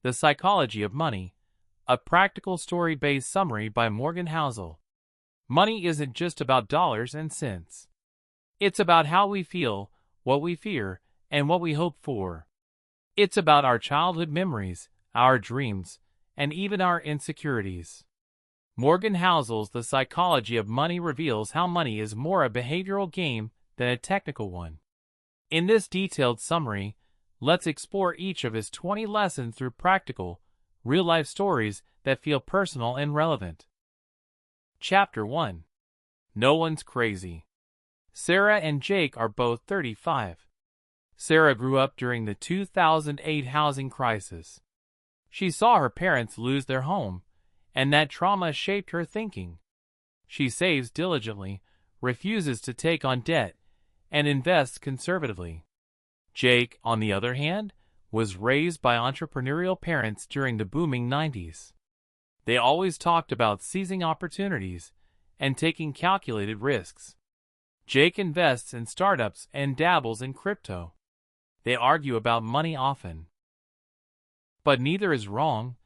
The Psychology of Money, a practical story-based summary by Morgan Housel. Money isn't just about dollars and cents. It's about how we feel, what we fear, and what we hope for. It's about our childhood memories, our dreams, and even our insecurities. Morgan Housel's The Psychology of Money reveals how money is more a behavioral game than a technical one. In this detailed summary, let's explore each of his 20 lessons through practical, real-life stories that feel personal and relevant. Chapter 1. No One's Crazy. Sarah and Jake are both 35. Sarah grew up during the 2008 housing crisis. She saw her parents lose their home, and that trauma shaped her thinking. She saves diligently, refuses to take on debt, and invests conservatively. Jake, on the other hand, was raised by entrepreneurial parents during the booming 90s. They always talked about seizing opportunities and taking calculated risks. Jake invests in startups and dabbles in crypto. They argue about money often. But neither is wrong.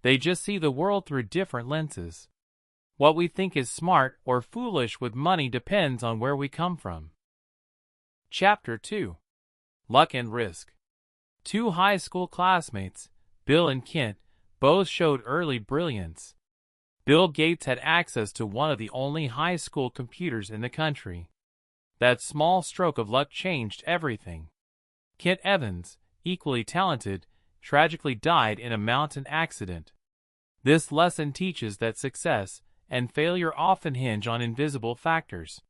They just see the world through different lenses. What we think is smart or foolish with money depends on where we come from. Chapter 2. Luck and Risk. Two high school classmates, Bill and Kent, both showed early brilliance. Bill Gates had access to one of the only high school computers in the country. That small stroke of luck changed everything. Kent Evans, equally talented, tragically died in a mountain accident. This lesson teaches that success and failure often hinge on invisible factors.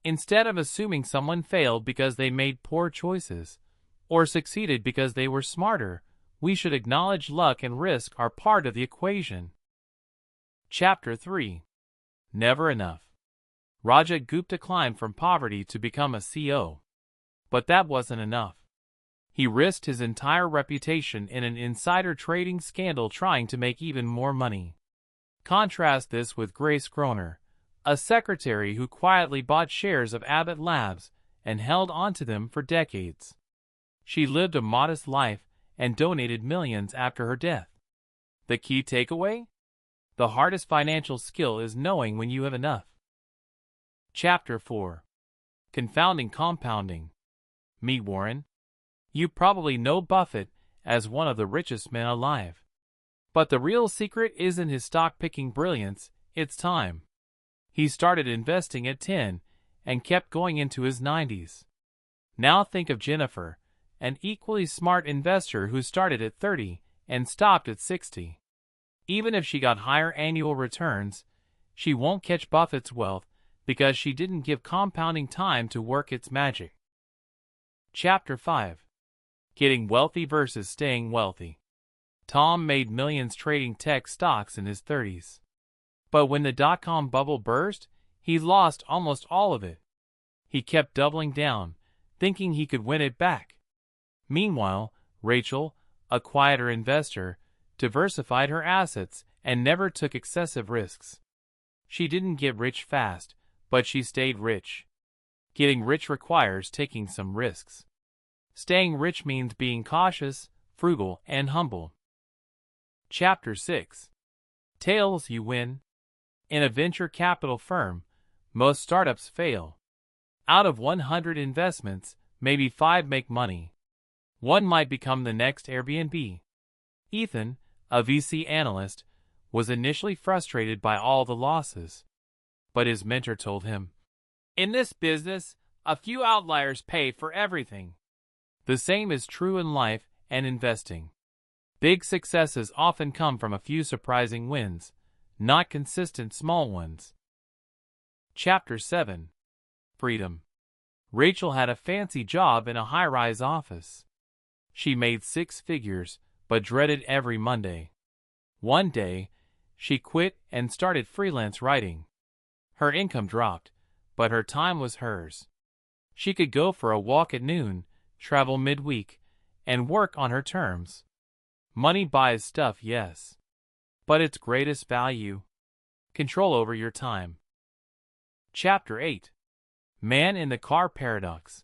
Instead of assuming someone failed because they made poor choices, or succeeded because they were smarter, we should acknowledge luck and risk are part of the equation. Chapter 3. Never Enough. Rajat Gupta climbed from poverty to become a CEO. But that wasn't enough. He risked his entire reputation in an insider trading scandal trying to make even more money. Contrast this with Grace Groner, a secretary who quietly bought shares of Abbott Labs and held onto them for decades. She lived a modest life and donated millions after her death. The key takeaway? The hardest financial skill is knowing when you have enough. Chapter 4. Confounding Compounding. Meet Warren. You probably know Buffett as one of the richest men alive. But the real secret isn't his stock-picking brilliance, it's time. He started investing at 10 and kept going into his 90s. Now think of Jennifer, an equally smart investor who started at 30 and stopped at 60. Even if she got higher annual returns, she won't catch Buffett's wealth because she didn't give compounding time to work its magic. Chapter 5. Getting Wealthy versus Staying Wealthy. Tom made millions trading tech stocks in his 30s. But when the dot-com bubble burst, he lost almost all of it. He kept doubling down, thinking he could win it back. Meanwhile, Rachel, a quieter investor, diversified her assets and never took excessive risks. She didn't get rich fast, but she stayed rich. Getting rich requires taking some risks. Staying rich means being cautious, frugal, and humble. Chapter 6. Tails you win. In a venture capital firm, most startups fail. Out of 100 investments, maybe 5 make money. One might become the next Airbnb. Ethan, a VC analyst, was initially frustrated by all the losses. But his mentor told him, "In this business, a few outliers pay for everything." The same is true in life and investing. Big successes often come from a few surprising wins, not consistent small ones. Chapter 7. Freedom. Rachel had a fancy job in a high-rise office. She made 6 figures, but dreaded every Monday. One day, she quit and started freelance writing. Her income dropped, but her time was hers. She could go for a walk at noon, travel midweek, and work on her terms. Money buys stuff, yes. But its greatest value? Control over your time. Chapter 8. Man in the Car Paradox.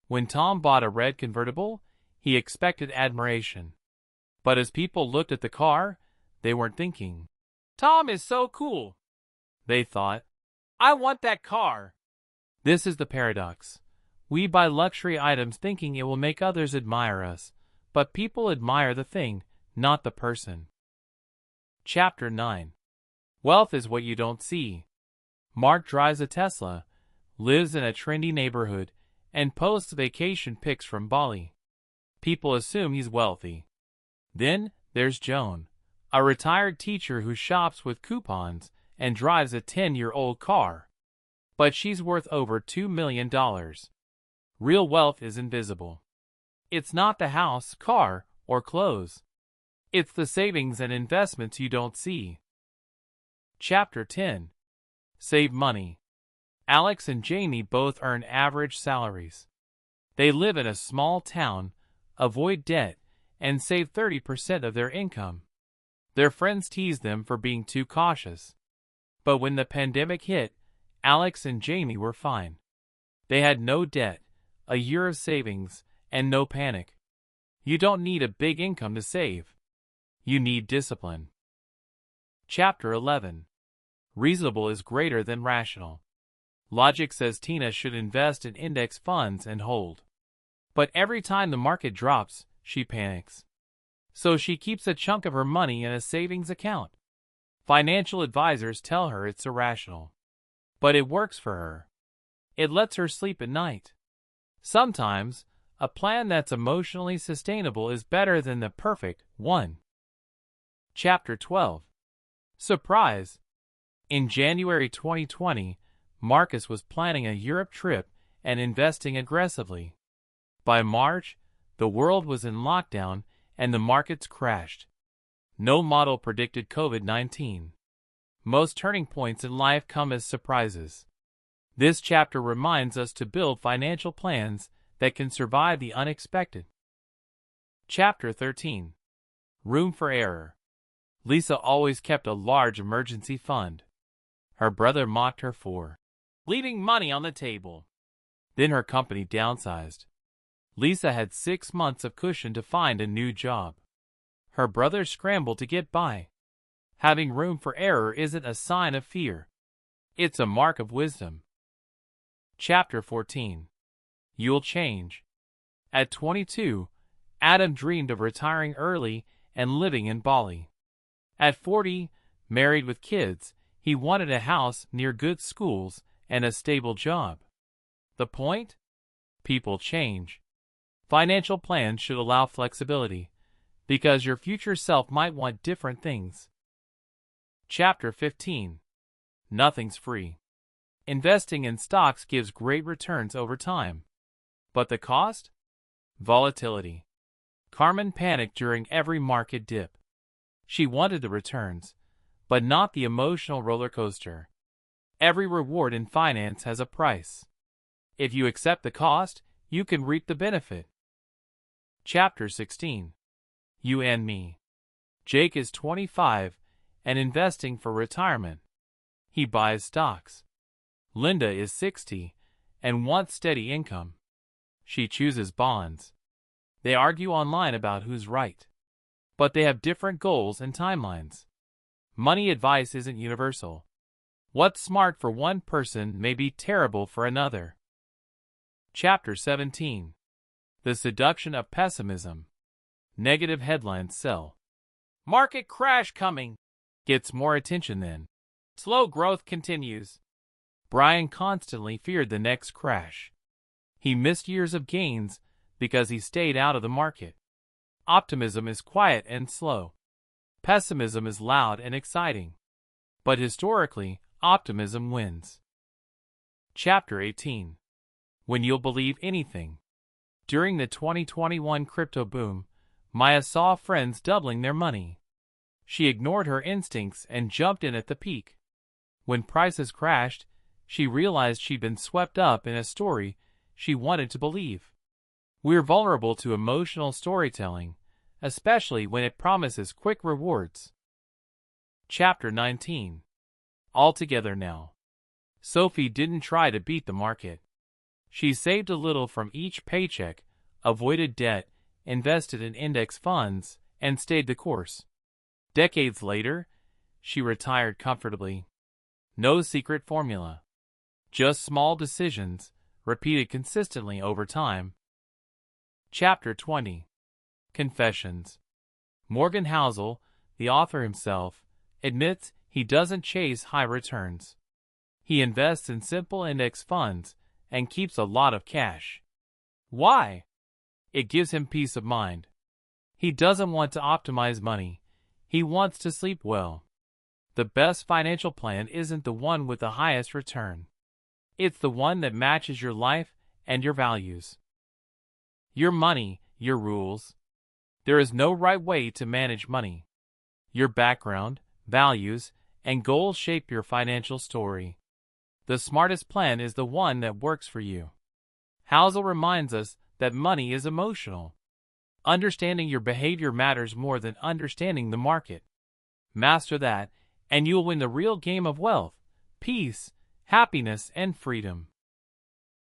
When Tom bought a red convertible, he expected admiration. But as people looked at the car, they weren't thinking, "Tom is so cool." They thought, "I want that car." This is the paradox. We buy luxury items thinking it will make others admire us, but people admire the thing, not the person. Chapter 9. Wealth is what you don't see. Mark drives a Tesla, lives in a trendy neighborhood, and posts vacation pics from Bali. People assume he's wealthy. Then there's Joan, a retired teacher who shops with coupons and drives a 10-year-old car. But she's worth over $2 million. Real wealth is invisible. It's not the house, car, or clothes. It's the savings and investments you don't see. Chapter 10. Save money. Alex and Jamie both earn average salaries. They live in a small town, avoid debt, and save 30% of their income. Their friends tease them for being too cautious. But when the pandemic hit, Alex and Jamie were fine. They had no debt, a year of savings, and no panic. You don't need a big income to save. You need discipline. Chapter 11. Reasonable is greater than rational. Logic says Tina should invest in index funds and hold. But every time the market drops, she panics. So she keeps a chunk of her money in a savings account. Financial advisors tell her it's irrational. But it works for her. It lets her sleep at night. Sometimes, a plan that's emotionally sustainable is better than the perfect one. Chapter 12. Surprise! In January 2020, Marcus was planning a Europe trip and investing aggressively. By March, the world was in lockdown and the markets crashed. No model predicted COVID-19. Most turning points in life come as surprises. This chapter reminds us to build financial plans that can survive the unexpected. Chapter 13. Room for error. Lisa always kept a large emergency fund. Her brother mocked her for leaving money on the table. Then her company downsized. Lisa had 6 months of cushion to find a new job. Her brother scrambled to get by. Having room for error isn't a sign of fear. It's a mark of wisdom. Chapter 14. You'll change. At 22, Adam dreamed of retiring early and living in Bali. At 40, married with kids, he wanted a house near good schools and a stable job. The point? People change. Financial plans should allow flexibility, because your future self might want different things. Chapter 15. Nothing's free. Investing in stocks gives great returns over time. But the cost? Volatility. Carmen panicked during every market dip. She wanted the returns, but not the emotional roller coaster. Every reward in finance has a price. If you accept the cost, you can reap the benefit. Chapter 16. You and me. Jake is 25 and investing for retirement. He buys stocks. Linda is 60 and wants steady income. She chooses bonds. They argue online about who's right. But they have different goals and timelines. Money advice isn't universal. What's smart for one person may be terrible for another. Chapter 17. The seduction of pessimism. Negative headlines sell. Market crash coming. Gets more attention then. Slow growth continues. Brian constantly feared the next crash. He missed years of gains because he stayed out of the market. Optimism is quiet and slow. Pessimism is loud and exciting. But historically, optimism wins. Chapter 18. When you'll believe anything. During the 2021 crypto boom, Maya saw friends doubling their money. She ignored her instincts and jumped in at the peak. When prices crashed, she realized she'd been swept up in a story she wanted to believe. We're vulnerable to emotional storytelling, especially when it promises quick rewards. Chapter 19. All together now. Sophie didn't try to beat the market. She saved a little from each paycheck, avoided debt, invested in index funds, and stayed the course. Decades later, she retired comfortably. No secret formula. Just small decisions, repeated consistently over time. Chapter 20. Confessions. Morgan Housel, the author himself, admits he doesn't chase high returns. He invests in simple index funds and keeps a lot of cash. Why? It gives him peace of mind. He doesn't want to optimize money. He wants to sleep well. The best financial plan isn't the one with the highest return. It's the one that matches your life and your values. Your money, your rules. There is no right way to manage money. Your background, values, and goals shape your financial story. The smartest plan is the one that works for you. Housel reminds us that money is emotional. Understanding your behavior matters more than understanding the market. Master that, and you'll win the real game of wealth, peace, happiness, and freedom.